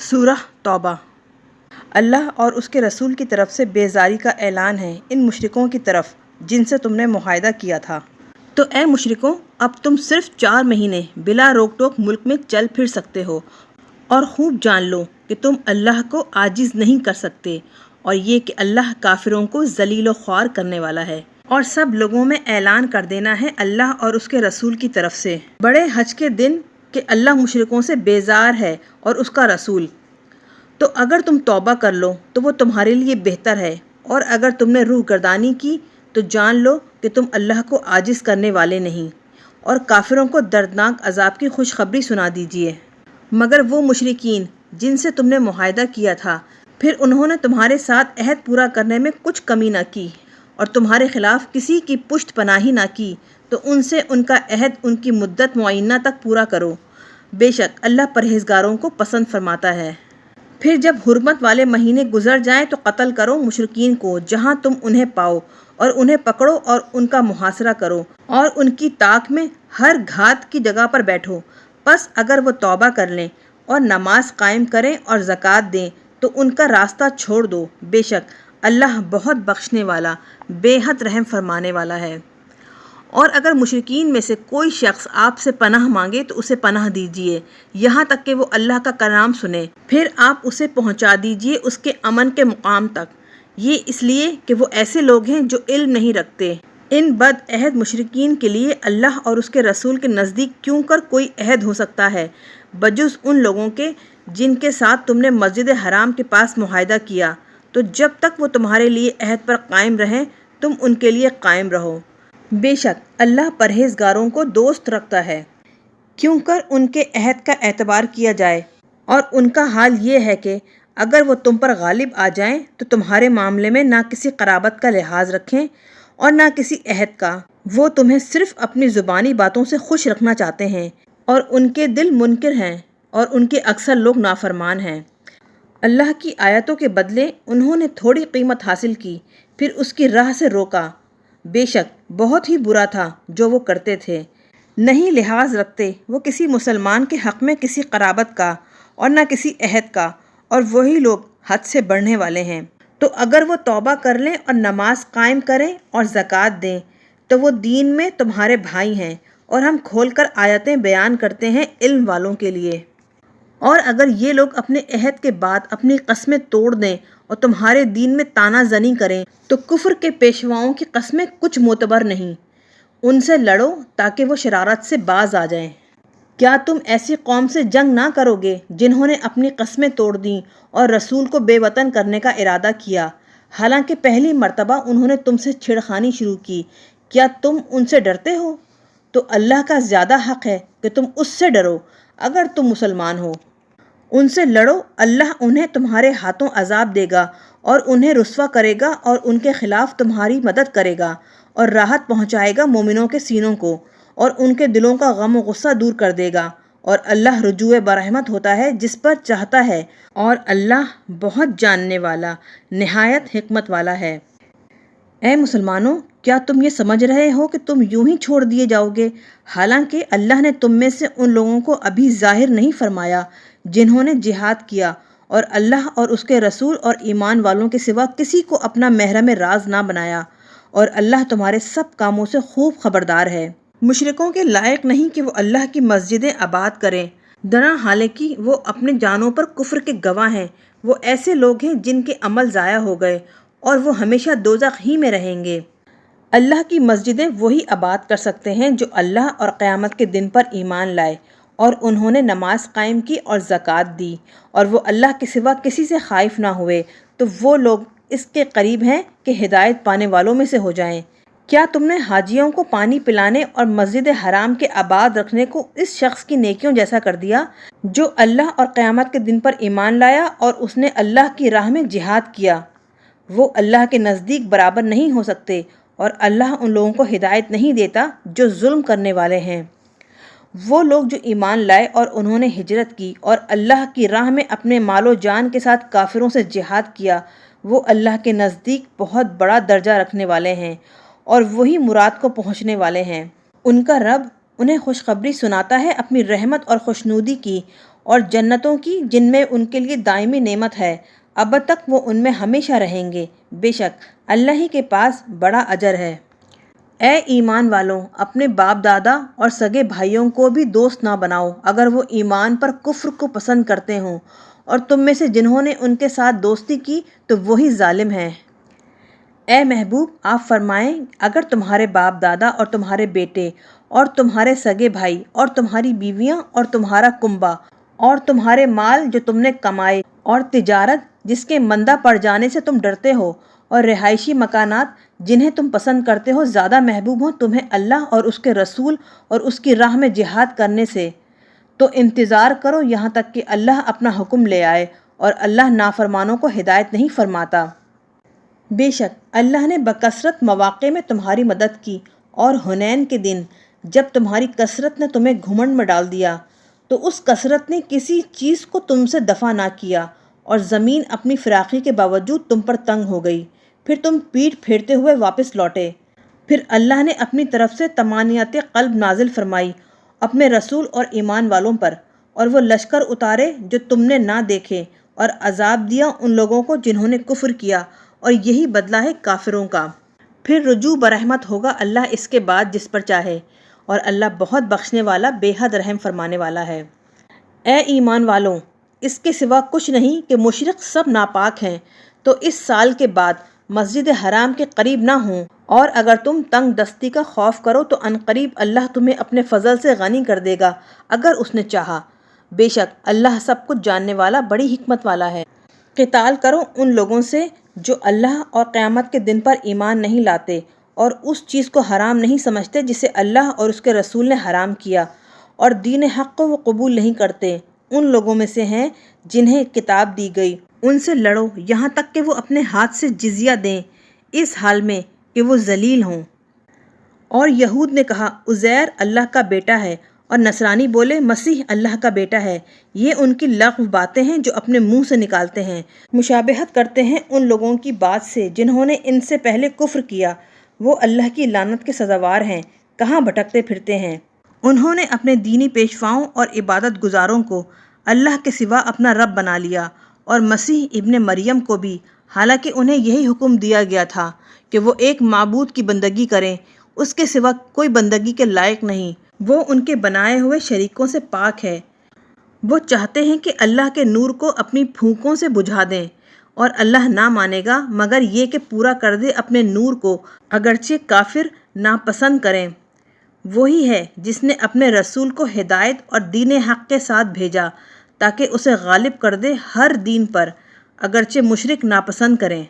سورہ توبہ۔ اللہ اور اس کے رسول کی طرف سے بیزاری کا اعلان ہے ان مشرکوں کی طرف جن سے تم نے معاہدہ کیا تھا۔ تو اے مشرکوں، اب تم صرف 4 مہینے بلا روک ٹوک ملک میں چل پھر سکتے ہو، اور خوب جان لو کہ تم اللہ کو عاجز نہیں کر سکتے، اور یہ کہ اللہ کافروں کو ذلیل و خوار کرنے والا ہے۔ اور سب لوگوں میں اعلان کر دینا ہے اللہ اور اس کے رسول کی طرف سے بڑے حج کے دن کہ اللہ مشرکوں سے بیزار ہے اور اس کا رسول۔ تو اگر تم توبہ کر لو تو وہ تمہارے لیے بہتر ہے، اور اگر تم نے روح گردانی کی تو جان لو کہ تم اللہ کو عاجز کرنے والے نہیں، اور کافروں کو دردناک عذاب کی خوشخبری سنا دیجیے۔ مگر وہ مشرکین جن سے تم نے معاہدہ کیا تھا، پھر انہوں نے تمہارے ساتھ عہد پورا کرنے میں کچھ کمی نہ کی، اور تمہارے خلاف کسی کی پشت پناہی نہ کی، تو ان سے ان کا عہد ان کی مدت معینہ تک پورا کرو۔ بے شک اللہ پرہیزگاروں کو پسند فرماتا ہے۔ پھر جب حرمت والے مہینے گزر جائیں تو قتل کرو مشرکین کو جہاں تم انہیں پاؤ، اور انہیں پکڑو اور ان کا محاصرہ کرو، اور ان کی طاق میں ہر گھات کی جگہ پر بیٹھو۔ پس اگر وہ توبہ کر لیں اور نماز قائم کریں اور زکوٰۃ دیں تو ان کا راستہ چھوڑ دو، بے شک اللہ بہت بخشنے والا، بے حد رحم فرمانے والا ہے۔ اور اگر مشرکین میں سے کوئی شخص آپ سے پناہ مانگے تو اسے پناہ دیجیے یہاں تک کہ وہ اللہ کا کلام سنے، پھر آپ اسے پہنچا دیجیے اس کے امن کے مقام تک، یہ اس لیے کہ وہ ایسے لوگ ہیں جو علم نہیں رکھتے۔ ان بد عہد مشرکین کے لیے اللہ اور اس کے رسول کے نزدیک کیوں کر کوئی عہد ہو سکتا ہے بجز ان لوگوں کے جن کے ساتھ تم نے مسجد حرام کے پاس معاہدہ کیا، تو جب تک وہ تمہارے لیے عہد پر قائم رہیں تم ان کے لیے قائم رہو۔ بے شک اللہ پرہیزگاروں کو دوست رکھتا ہے۔ کیوں کر ان کے عہد کا اعتبار کیا جائے، اور ان کا حال یہ ہے کہ اگر وہ تم پر غالب آ جائیں تو تمہارے معاملے میں نہ کسی قرابت کا لحاظ رکھیں اور نہ کسی عہد کا۔ وہ تمہیں صرف اپنی زبانی باتوں سے خوش رکھنا چاہتے ہیں، اور ان کے دل منکر ہیں، اور ان کے اکثر لوگ نافرمان ہیں۔ اللہ کی آیتوں کے بدلے انہوں نے تھوڑی قیمت حاصل کی، پھر اس کی راہ سے روکا۔ بے شک بہت ہی برا تھا جو وہ کرتے تھے۔ نہیں لحاظ رکھتے وہ کسی مسلمان کے حق میں کسی قرابت کا اور نہ کسی عہد کا، اور وہی لوگ حد سے بڑھنے والے ہیں۔ تو اگر وہ توبہ کر لیں اور نماز قائم کریں اور زکوٰۃ دیں تو وہ دین میں تمہارے بھائی ہیں، اور ہم کھول کر آیتیں بیان کرتے ہیں علم والوں کے لیے۔ اور اگر یہ لوگ اپنے عہد کے بعد اپنی قسمیں توڑ دیں اور تمہارے دین میں طعنہ زنی کریں تو کفر کے پیشواؤں کی قسمیں کچھ معتبر نہیں۔ ان سے لڑو تاکہ وہ شرارت سے باز آ جائیں۔ کیا تم ایسی قوم سے جنگ نہ کرو گے جنہوں نے اپنی قسمیں توڑ دیں اور رسول کو بے وطن کرنے کا ارادہ کیا، حالانکہ پہلی مرتبہ انہوں نے تم سے چھیڑخانی شروع کی؟ کیا تم ان سے ڈرتے ہو؟ تو اللہ کا زیادہ حق ہے کہ تم اس سے ڈرو اگر تم مسلمان ہو۔ ان سے لڑو، اللہ انہیں تمہارے ہاتھوں عذاب دے گا اور انہیں رسوا کرے گا، اور ان کے خلاف تمہاری مدد کرے گا، اور راحت پہنچائے گا مومنوں کے سینوں کو، اور ان کے دلوں کا غم و غصہ دور کر دے گا، اور اللہ رجوع برحمت ہوتا ہے جس پر چاہتا ہے، اور اللہ بہت جاننے والا، نہایت حکمت والا ہے۔ اے مسلمانوں، کیا تم یہ سمجھ رہے ہو کہ تم یوں ہی چھوڑ دیے جاؤ گے، حالانکہ اللہ نے تم میں سے ان لوگوں کو ابھی ظاہر نہیں فرمایا جنہوں نے جہاد کیا، اور اللہ اور اس کے رسول اور ایمان والوں کے سوا کسی کو اپنا محرم راز نہ بنایا، اور اللہ تمہارے سب کاموں سے خوب خبردار ہے۔ مشرکوں کے لائق نہیں کہ وہ اللہ کی مسجدیں آباد کریں، درا حالانکہ وہ اپنے جانوں پر کفر کے گواہ ہیں۔ وہ ایسے لوگ ہیں جن کے عمل ضائع ہو گئے، اور وہ ہمیشہ دوزخ ہی میں رہیں گے۔ اللہ کی مسجدیں وہی آباد کر سکتے ہیں جو اللہ اور قیامت کے دن پر ایمان لائے، اور انہوں نے نماز قائم کی اور زکوٰۃ دی، اور وہ اللہ کے سوا کسی سے خائف نہ ہوئے، تو وہ لوگ اس کے قریب ہیں کہ ہدایت پانے والوں میں سے ہو جائیں۔ کیا تم نے حاجیوں کو پانی پلانے اور مسجد حرام کے آباد رکھنے کو اس شخص کی نیکیوں جیسا کر دیا جو اللہ اور قیامت کے دن پر ایمان لایا اور اس نے اللہ کی راہ میں جہاد کیا؟ وہ اللہ کے نزدیک برابر نہیں ہو سکتے، اور اللہ ان لوگوں کو ہدایت نہیں دیتا جو ظلم کرنے والے ہیں۔ وہ لوگ جو ایمان لائے اور انہوں نے ہجرت کی اور اللہ کی راہ میں اپنے مال و جان کے ساتھ کافروں سے جہاد کیا، وہ اللہ کے نزدیک بہت بڑا درجہ رکھنے والے ہیں، اور وہی مراد کو پہنچنے والے ہیں۔ ان کا رب انہیں خوشخبری سناتا ہے اپنی رحمت اور خوشنودی کی، اور جنتوں کی جن میں ان کے لیے دائمی نعمت ہے، اب تک وہ ان میں ہمیشہ رہیں گے، بے شک اللہ ہی کے پاس بڑا اجر ہے۔ اے ایمان والوں، اپنے باپ دادا اور سگے بھائیوں کو بھی دوست نہ بناؤ اگر وہ ایمان پر کفر کو پسند کرتے ہوں، اور تم میں سے جنہوں نے ان کے ساتھ دوستی کی تو وہی ظالم ہیں۔ اے محبوب، آپ فرمائیں اگر تمہارے باپ دادا اور تمہارے بیٹے اور تمہارے سگے بھائی اور تمہاری بیویاں اور تمہارا کنبہ اور تمہارے مال جو تم نے کمائے اور تجارت جس کے مندہ پڑ جانے سے تم ڈرتے ہو اور رہائشی مکانات جنہیں تم پسند کرتے ہو زیادہ محبوب ہوں تمہیں اللہ اور اس کے رسول اور اس کی راہ میں جہاد کرنے سے، تو انتظار کرو یہاں تک کہ اللہ اپنا حکم لے آئے، اور اللہ نافرمانوں کو ہدایت نہیں فرماتا۔ بے شک اللہ نے بکثرت مواقع میں تمہاری مدد کی، اور حنین کے دن جب تمہاری کثرت نے تمہیں گھمنڈ میں ڈال دیا تو اس کثرت نے کسی چیز کو تم سے دفع نہ کیا، اور زمین اپنی فراخی کے باوجود تم پر تنگ ہو گئی، پھر تم پیٹھ پھیرتے ہوئے واپس لوٹے۔ پھر اللہ نے اپنی طرف سے طمانینت قلب نازل فرمائی اپنے رسول اور ایمان والوں پر، اور وہ لشکر اتارے جو تم نے نہ دیکھے، اور عذاب دیا ان لوگوں کو جنہوں نے کفر کیا، اور یہی بدلہ ہے کافروں کا۔ پھر رجوع برحمت ہوگا اللہ اس کے بعد جس پر چاہے، اور اللہ بہت بخشنے والا بے حد رحم فرمانے والا ہے۔ اے ایمان والوں، اس کے سوا کچھ نہیں کہ مشرک سب ناپاک ہیں، تو اس سال کے بعد مسجد حرام کے قریب نہ ہوں، اور اگر تم تنگ دستی کا خوف کرو تو عنقریب اللہ تمہیں اپنے فضل سے غنی کر دے گا اگر اس نے چاہا، بے شک اللہ سب کچھ جاننے والا بڑی حکمت والا ہے۔ قتال کرو ان لوگوں سے جو اللہ اور قیامت کے دن پر ایمان نہیں لاتے اور اس چیز کو حرام نہیں سمجھتے جسے اللہ اور اس کے رسول نے حرام کیا، اور دین حق کو وہ قبول نہیں کرتے، ان لوگوں میں سے ہیں جنہیں کتاب دی گئی، ان سے لڑو یہاں تک کہ وہ اپنے ہاتھ سے جزیہ دیں، اس حال میں کہ وہ ذلیل ہوں۔ اور یہود نے کہا عزیر اللہ کا بیٹا ہے، اور نصرانی بولے مسیح اللہ کا بیٹا ہے، یہ ان کی لغو باتیں ہیں جو اپنے منہ سے نکالتے ہیں، مشابہت کرتے ہیں ان لوگوں کی بات سے جنہوں نے ان سے پہلے کفر کیا، وہ اللہ کی لعنت کے سزاوار ہیں، کہاں بھٹکتے پھرتے ہیں۔ انہوں نے اپنے دینی پیشواؤں اور عبادت گزاروں کو اللہ کے سوا اپنا رب بنا لیا، اور مسیح ابن مریم کو بھی، حالانکہ انہیں یہی حکم دیا گیا تھا کہ وہ ایک معبود کی بندگی کریں، اس کے سوا کوئی بندگی کے لائق نہیں، وہ ان کے بنائے ہوئے شریکوں سے پاک ہے۔ وہ چاہتے ہیں کہ اللہ کے نور کو اپنی پھونکوں سے بجھا دیں، اور اللہ نہ مانے گا مگر یہ کہ پورا کر دے اپنے نور کو، اگرچہ کافر ناپسند کریں۔ وہی ہے جس نے اپنے رسول کو ہدایت اور دین حق کے ساتھ بھیجا تاکہ اسے غالب کر دے ہر دین پر، اگرچہ مشرک ناپسند کریں۔